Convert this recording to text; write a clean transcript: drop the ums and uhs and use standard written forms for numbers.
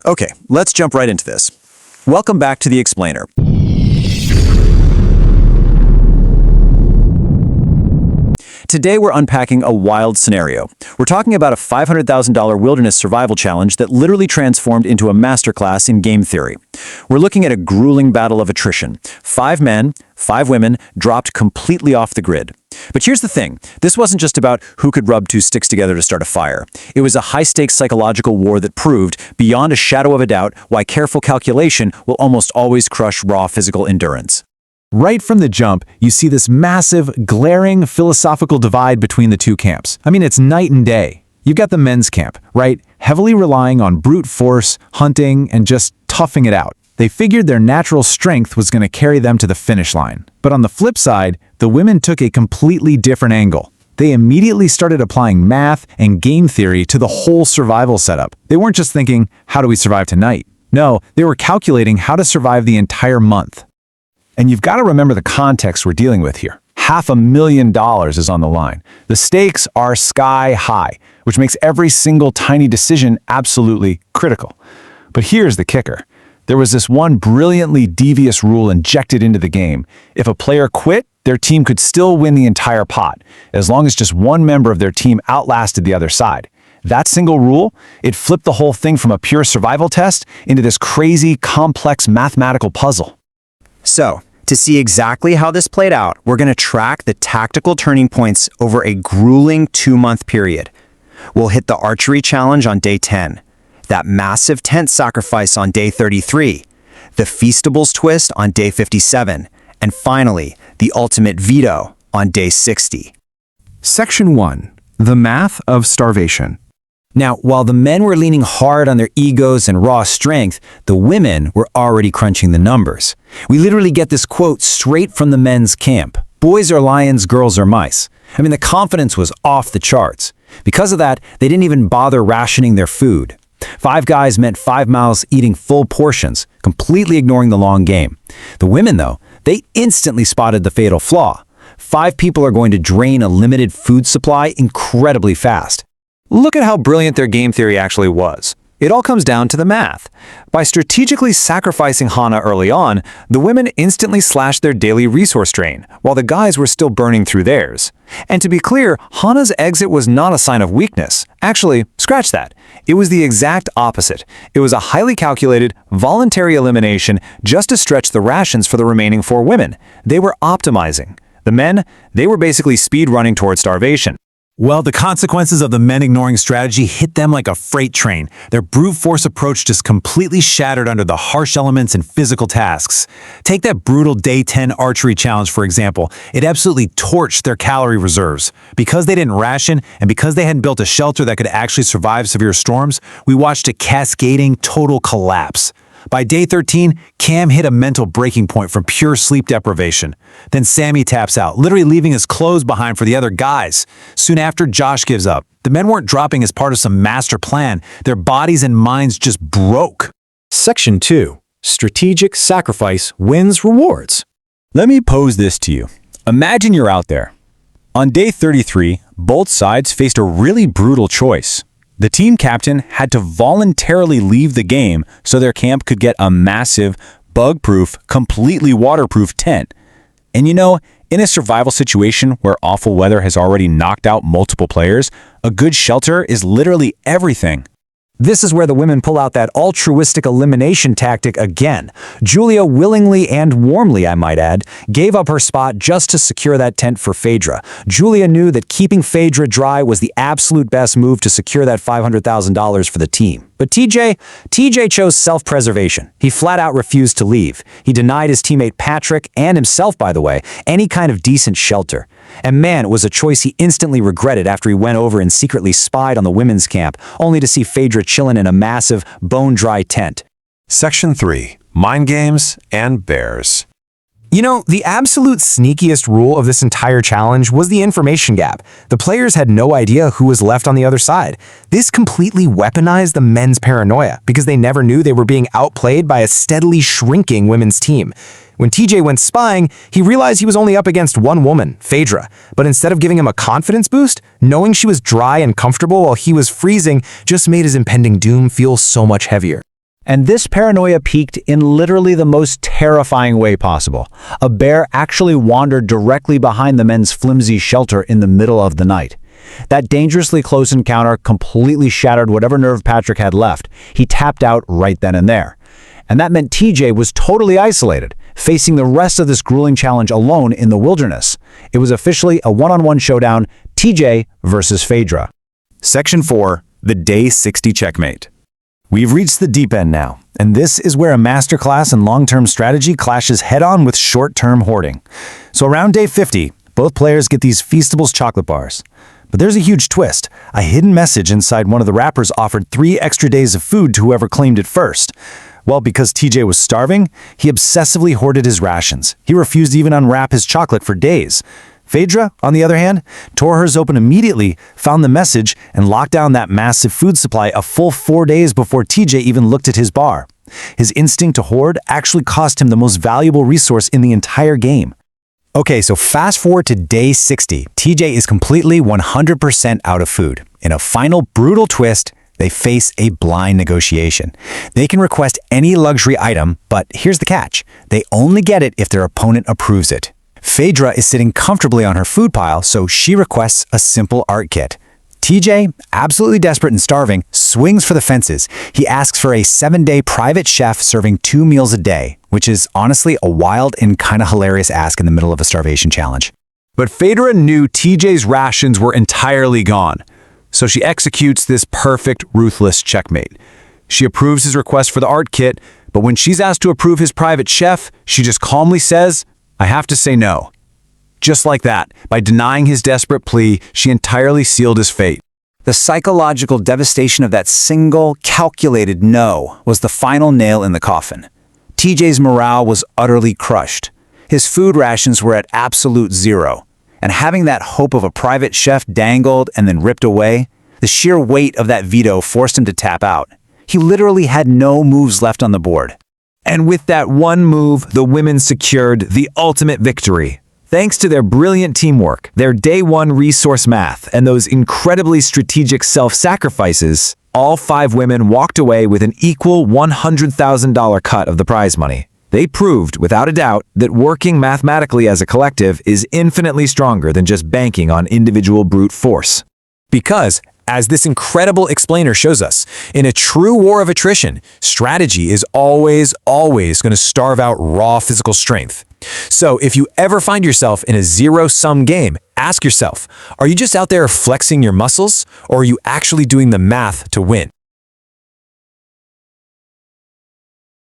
Okay, let's jump right into this. Welcome back to The Explainer. Today we're unpacking a wild scenario. We're talking about a $500,000 wilderness survival challenge that literally transformed into a masterclass in game theory. We're looking at a grueling battle of attrition. 5 men, 5 women, dropped completely off the grid. But here's the thing, this wasn't just about who could rub 2 sticks together to start a fire. It was a high-stakes psychological war that proved, beyond a shadow of a doubt, why careful calculation will almost always crush raw physical endurance. Right from the jump, you see this massive, glaring philosophical divide between the two camps. I mean, it's night and day. You've got the men's camp, right? Heavily relying on brute force, hunting, and just toughing it out. They figured their natural strength was going to carry them to the finish line. But on the flip side, the women took a completely different angle. They immediately started applying math and game theory to the whole survival setup. They weren't just thinking, how do we survive tonight? No, they were calculating how to survive the entire month. And you've got to remember the context we're dealing with here. $500,000 is on the line. The stakes are sky high, which makes every single tiny decision absolutely critical. But here's the kicker. There was this one brilliantly devious rule injected into the game. If a player quit, their team could still win the entire pot, as long as just one member of their team outlasted the other side. That single rule, it flipped the whole thing from a pure survival test into this crazy, complex mathematical puzzle. So, to see exactly how this played out, we're going to track the tactical turning points over a grueling 2-month period. We'll hit the archery challenge on day 10, that massive tent sacrifice on day 33, the Feastables twist on day 57, and finally, the ultimate veto on day 60. Section 1. The Math of Starvation. Now, while the men were leaning hard on their egos and raw strength, the women were already crunching the numbers. We literally get this quote straight from the men's camp. Boys are lions, girls are mice. I mean, the confidence was off the charts. Because of that, they didn't even bother rationing their food. 5 guys meant 5 mouths eating full portions, completely ignoring the long game. The women, though, they instantly spotted the fatal flaw. 5 people are going to drain a limited food supply incredibly fast. Look at how brilliant their game theory actually was. It all comes down to the math. By strategically sacrificing Hana early on, the women instantly slashed their daily resource drain, while the guys were still burning through theirs. And to be clear, Hana's exit was not a sign of weakness. Actually, scratch that. It was the exact opposite. It was a highly calculated, voluntary elimination just to stretch the rations for the remaining 4 women. They were optimizing. The men, they were basically speed running toward starvation. Well, the consequences of the men ignoring strategy hit them like a freight train. Their brute force approach just completely shattered under the harsh elements and physical tasks. Take that brutal day 10 archery challenge, for example. It absolutely torched their calorie reserves. Because they didn't ration, and because they hadn't built a shelter that could actually survive severe storms, we watched a cascading total collapse. By day 13, Cam hit a mental breaking point from pure sleep deprivation. Then Sammy taps out, literally leaving his clothes behind for the other guys. Soon after, Josh gives up. The men weren't dropping as part of some master plan. Their bodies and minds just broke. Section 2. Strategic sacrifice wins rewards. Let me pose this to you. Imagine you're out there. On day 33, both sides faced a really brutal choice. The team captain had to voluntarily leave the game so their camp could get a massive, bug-proof, completely waterproof tent. And you know, in a survival situation where awful weather has already knocked out multiple players, a good shelter is literally everything. This is where the women pull out that altruistic elimination tactic again. Julia willingly and warmly, I might add, gave up her spot just to secure that tent for Phaedra. Julia knew that keeping Phaedra dry was the absolute best move to secure that $500,000 for the team. But TJ chose self-preservation. He flat out refused to leave. He denied his teammate Patrick, and himself by the way, any kind of decent shelter. And man, it was a choice he instantly regretted after he went over and secretly spied on the women's camp, only to see Phaedra chilling in a massive, bone-dry tent. Section 3. Mind Games and Bears. You know, the absolute sneakiest rule of this entire challenge was the information gap. The players had no idea who was left on the other side. This completely weaponized the men's paranoia because they never knew they were being outplayed by a steadily shrinking women's team. When TJ went spying, he realized he was only up against one woman, Phaedra. But instead of giving him a confidence boost, knowing she was dry and comfortable while he was freezing just made his impending doom feel so much heavier. And this paranoia peaked in literally the most terrifying way possible. A bear actually wandered directly behind the men's flimsy shelter in the middle of the night. That dangerously close encounter completely shattered whatever nerve Patrick had left. He tapped out right then and there. And that meant TJ was totally isolated, facing the rest of this grueling challenge alone in the wilderness. It was officially a one-on-one showdown, TJ versus Phaedra. Section 4, the Day 60 Checkmate. We've reached the deep end now, and this is where a masterclass in long-term strategy clashes head-on with short-term hoarding. So around day 50, both players get these Feastables chocolate bars. But there's a huge twist. A hidden message inside one of the wrappers offered 3 extra days of food to whoever claimed it first. Well, because TJ was starving, he obsessively hoarded his rations. He refused to even unwrap his chocolate for days. Phaedra, on the other hand, tore hers open immediately, found the message, and locked down that massive food supply a full 4 days before TJ even looked at his bar. His instinct to hoard actually cost him the most valuable resource in the entire game. Okay, so fast forward to day 60. TJ is completely 100% out of food. In a final brutal twist, they face a blind negotiation. They can request any luxury item, but here's the catch. They only get it if their opponent approves it. Phaedra is sitting comfortably on her food pile, so she requests a simple art kit. TJ, absolutely desperate and starving, swings for the fences. He asks for a 7-day private chef serving 2 meals a day, which is honestly a wild and kind of hilarious ask in the middle of a starvation challenge. But Phaedra knew TJ's rations were entirely gone, so she executes this perfect, ruthless checkmate. She approves his request for the art kit, but when she's asked to approve his private chef, she just calmly says, "I have to say no." Just like that, by denying his desperate plea, she entirely sealed his fate. The psychological devastation of that single, calculated no was the final nail in the coffin. TJ's morale was utterly crushed. His food rations were at absolute zero. And having that hope of a private chef dangled and then ripped away, the sheer weight of that veto forced him to tap out. He literally had no moves left on the board. And with that one move, the women secured the ultimate victory. Thanks to their brilliant teamwork, their day 1 resource math, and those incredibly strategic self-sacrifices, all 5 women walked away with an equal $100,000 cut of the prize money. They proved, without a doubt, that working mathematically as a collective is infinitely stronger than just banking on individual brute force. Because, as this incredible explainer shows us, in a true war of attrition, strategy is always going to starve out raw physical strength. So if you ever find yourself in a zero-sum game, ask yourself, are you just out there flexing your muscles, or are you actually doing the math to win?